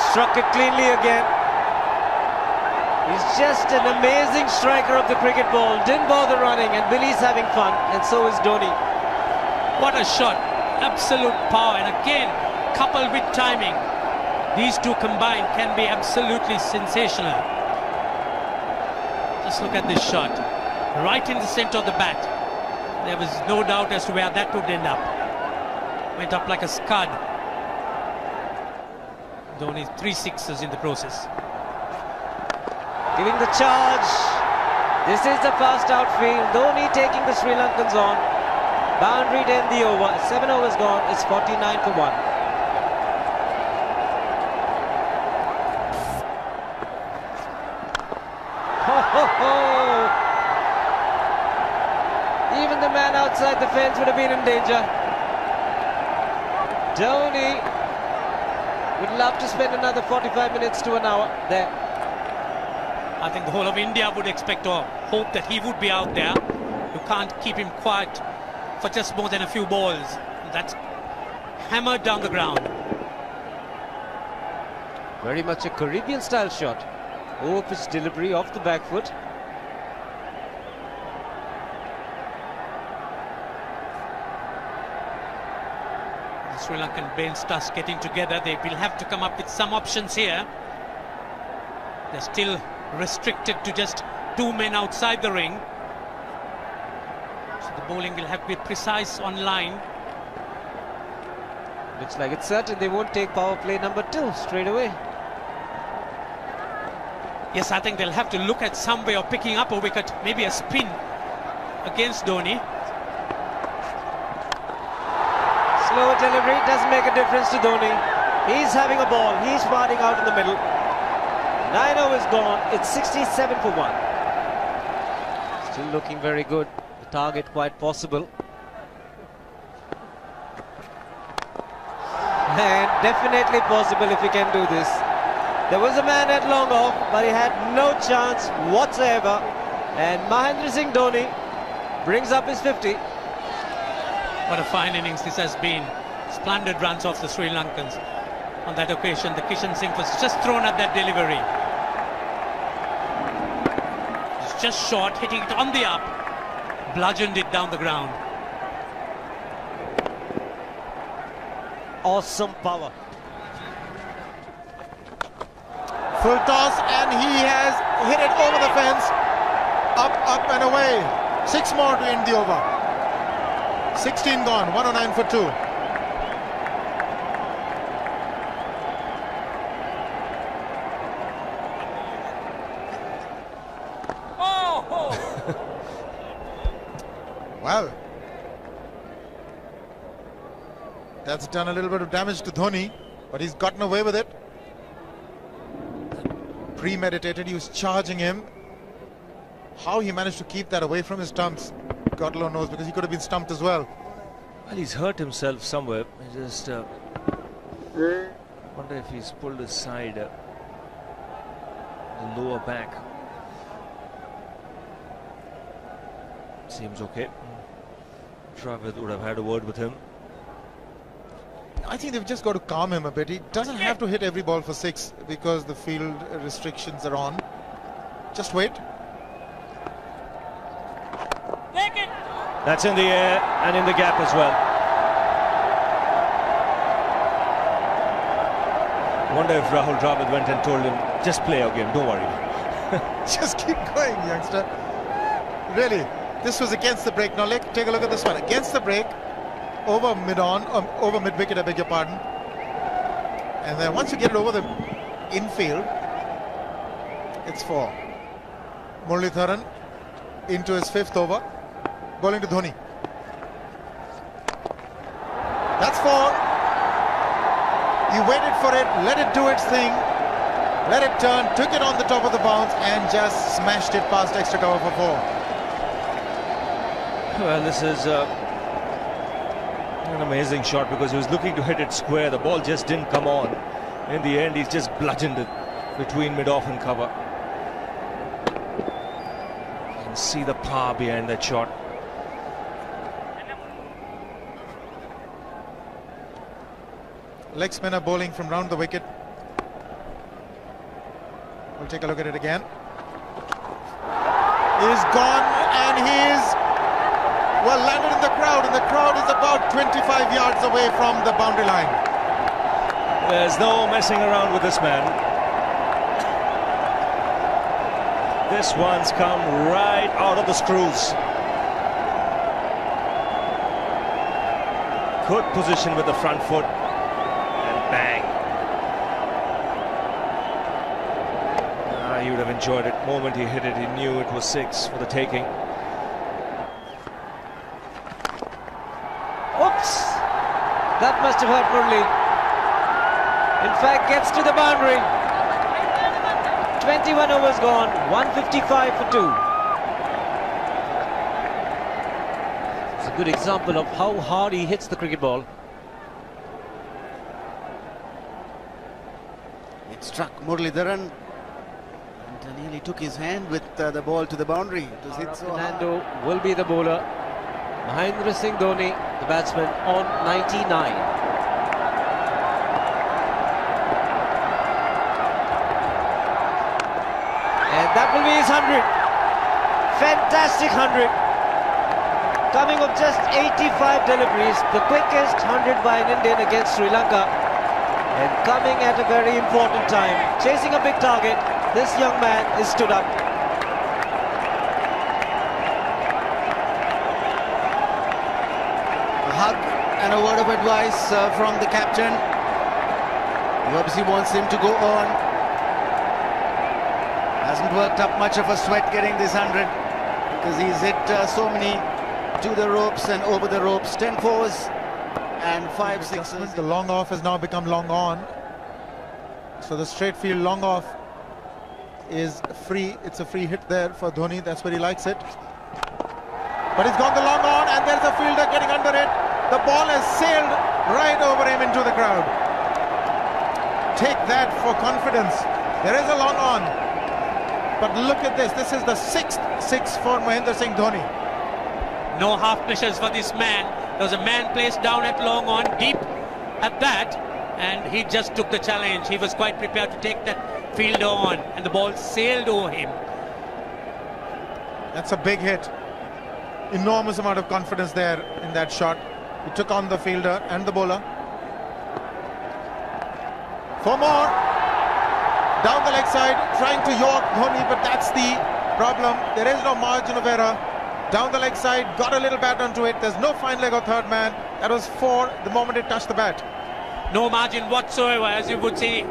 struck it cleanly again. He's just an amazing striker of the cricket ball. Didn't bother running, and Billy's having fun, and so is Dhoni. What a shot. Absolute power, and again, coupled with timing, these two combined can be absolutely sensational. Just look at this shot. Right in the center of the bat. There was no doubt as to where that would end up. Went up like a scud. Dhoni 3 sixes in the process. Giving the charge. This is the fast outfield. Dhoni taking the Sri Lankans on. Boundary to end the over. 7 overs gone. It's 49 for 1. Ho, ho, ho. Even the man outside the fence would have been in danger. Dhoni would love to spend another 45 minutes to an hour there. I think the whole of India would expect or hope that he would be out there. You can't keep him quiet for just more than a few balls. That's hammered down the ground. Very much a Caribbean style shot. Over-pitch delivery off the back foot. The Sri Lankan bench starts getting together. They will have to come up with some options here. They're still restricted to just 2 men outside the ring. So the bowling will have to be precise on line. Looks like it's certain they won't take power play number 2 straight away. Yes, I think they'll have to look at some way of picking up a wicket, maybe a spin against Dhoni. Slower delivery doesn't make a difference to Dhoni. He's having a ball. He's batting out in the middle. 9 overs gone. It's 67 for 1. Still looking very good. The target quite possible. And definitely possible if he can do this. There was a man at long off, but he had no chance whatsoever. And Mahendra Singh Dhoni brings up his 50. What a fine innings this has been. Splendid runs off the Sri Lankans. On that occasion, the Kishan Singh was just thrown at that delivery. It's just short, hitting it on the up, bludgeoned it down the ground. Awesome power. Full toss, and he has hit it over the fence. Up and away. 6 more to end the over. 16 gone, 109 for 2. Well, that's done a little bit of damage to Dhoni, but he's gotten away with it. Premeditated, he was charging him. How he managed to keep that away from his stumps, God alone knows, because he could have been stumped as well. Well, he's hurt himself somewhere. I just wonder if he's pulled his side, the lower back. Seems okay. Travis would have had a word with him. I think they've just got to calm him a bit. He doesn't have to hit every ball for 6 because the field restrictions are on. Just wait. That's in the air and in the gap as well. Wonder if Rahul Dravid went and told him, just play your game, don't worry. Just keep going, youngster. Really, this was against the break. Now take a look at this one. Against the break, over mid-wicket, I beg your pardon. And then once you get it over the infield, it's 4. Muralitharan into his 5th over, bowling to Dhoni. That's 4. He waited for it, let it do its thing, let it turn, took it on the top of the bounce and just smashed it past extra cover for 4. Well, this is an amazing shot because he was looking to hit it square. The ball just didn't come on. In the end, he's just bludgeoned it between mid-off and cover. You can see the power behind that shot. Leg spinner bowling from round the wicket. We'll take a look at it again. He's gone and he's, well, landed in the crowd, and the crowd is about 25 yards away from the boundary line. There's no messing around with this man. This one's come right out of the screws. Good position with the front foot, and bang. He would have enjoyed it. The moment he hit it, he knew it was 6 for the taking. Oops! That must have hurt Murli. In fact, gets to the boundary. 21 overs gone, 155 for 2. It's a good example of how hard he hits the cricket ball. It struck Muralidharan and nearly took his hand with the ball to the boundary. It was hit so hard. Fernando will be the bowler. Mahendra Singh Dhoni, the batsman, on 99. And that will be his 100. Fantastic 100. Coming of just 85 deliveries, the quickest 100 by an Indian against Sri Lanka. And coming at a very important time, chasing a big target, this young man is stood up. A hug and a word of advice from the captain, who obviously wants him to go on. Hasn't worked up much of a sweat getting this 100, because he's hit so many to the ropes and over the ropes. 10 fours and 5 sixes. The long off has now become long on. So the straight field long off is free. It's a free hit there for Dhoni. That's where he likes it. But he's gone the long on, and there's a fielder getting under it. The ball has sailed right over him into the crowd. Take that for confidence. There is a long on. But look at this. This is the 6th 6 for Mahendra Singh Dhoni. No half measures for this man. There was a man placed down at long on, deep at that, and he just took the challenge. He was quite prepared to take that fielder on, and the ball sailed over him. That's a big hit. Enormous amount of confidence there in that shot. He took on the fielder and the bowler. 4 more. Down the leg side, trying to york Dhoni, but that's the problem. There is no margin of error. Down the leg side, got a little bat onto it. There's no fine leg of third man. That was 4 the moment it touched the bat. No margin whatsoever, as you would say.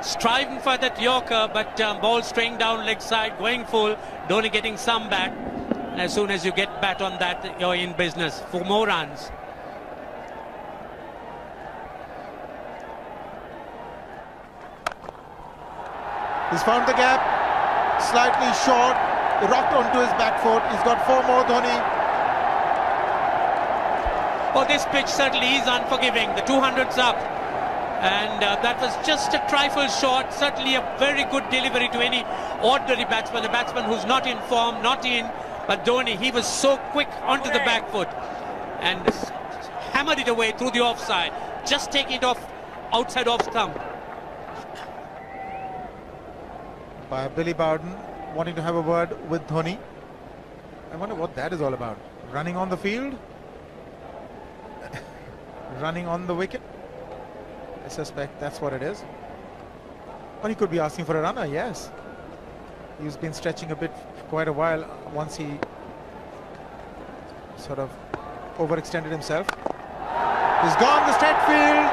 Striving for that yorker, but ball straying down leg side, going full. Dhoni getting some bat. And as soon as you get bat on that, you're in business. 4 more runs. He's found the gap, slightly short, rocked onto his back foot. He's got 4 more, Dhoni. Well, this pitch certainly is unforgiving. The 200's up, and that was just a trifle short. Certainly a very good delivery to any ordinary batsman, a batsman who's not in form, not in. But Dhoni, he was so quick onto the back foot and hammered it away through the offside, just taking it off outside off stump. By Billy Bowden wanting to have a word with Dhoni. I wonder what that is all about. Running on the field? Running on the wicket? I suspect that's what it is. Or he could be asking for a runner, yes. He's been stretching a bit for quite a while once he sort of overextended himself. He's gone the straight field.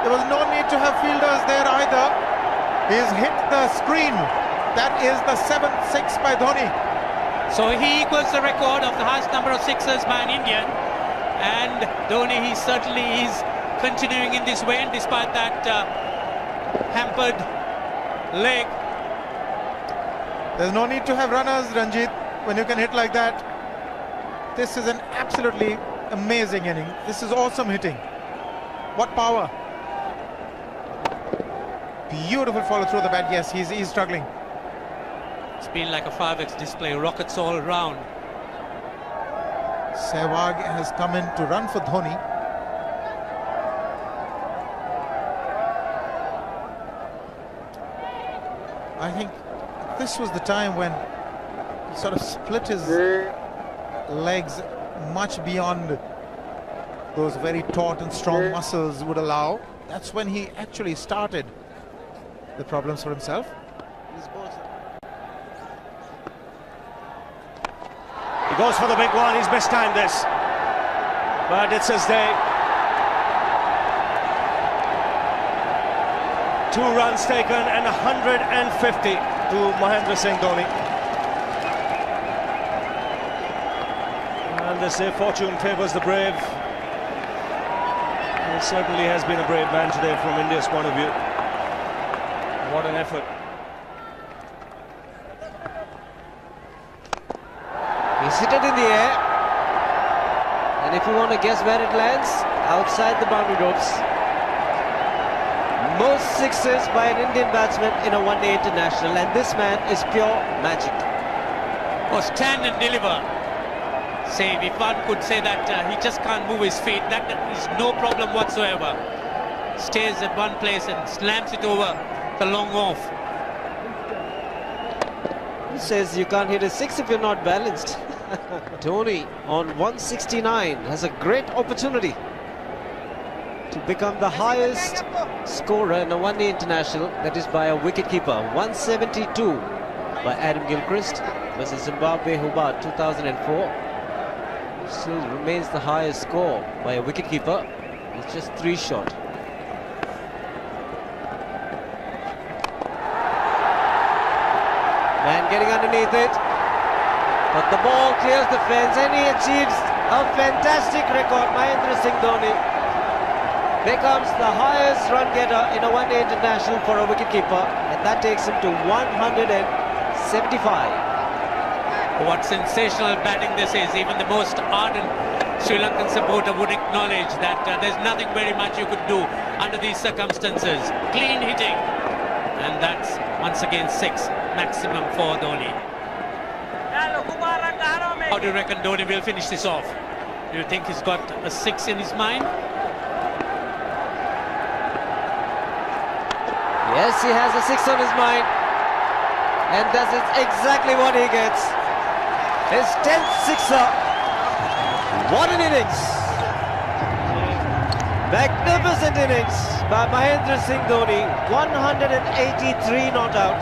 There was no need to have fielders there either. He's hit the screen. That is the 7th 6 by Dhoni. So he equals the record of the highest number of sixes by an Indian. And Dhoni, he certainly is continuing in this way, and despite that hampered leg. There's no need to have runners, Ranjit, when you can hit like that. This is an absolutely amazing inning. This is awesome hitting. What power. Beautiful follow through the bat. Yes, he's struggling. It's been like a 5x display, rockets all around. Sehwag has come in to run for Dhoni. I think this was the time when he sort of split his legs much beyond those very taut and strong muscles would allow. That's when he actually started the problems for himself. He goes for the big one. He's mistimed this, but it's his day. 2 runs taken and 150 to Mahendra Singh Dhoni. And they say fortune favours the brave. He certainly has been a brave man today from India's point of view. What an effort. He's hit it in the air, and if you want to guess where it lands, outside the boundary ropes. Most sixes by an Indian batsman in a one-day international, and this man is pure magic. Oh, stand and deliver. Say, if one could say that he just can't move his feet, that is no problem whatsoever. Stays at one place and slams it over the long off. He says you can't hit a six if you're not balanced. Dhoni on 169 has a great opportunity to become the highest scorer in a one-day international, that is by a wicketkeeper. 172 by Adam Gilchrist versus Zimbabwe Hobart 2004. Still remains the highest score by a wicketkeeper. It's just 3 short. Man getting underneath it, but the ball clears the fence and he achieves a fantastic record. Mahendra Singh Dhoni becomes the highest run getter in a one-day international for a wicketkeeper, and that takes him to 175. What sensational batting this is. Even the most ardent Sri Lankan supporter would acknowledge that there's nothing very much you could do under these circumstances. Clean hitting, and that's once again 6 maximum for Dhoni. How do you reckon Dhoni will finish this off? Do you think he's got a 6 in his mind? Yes, he has a 6 on his mind, and that is exactly what he gets. His 10th sixer. What an innings! Magnificent innings by Mahendra Singh Dhoni. 183 not out.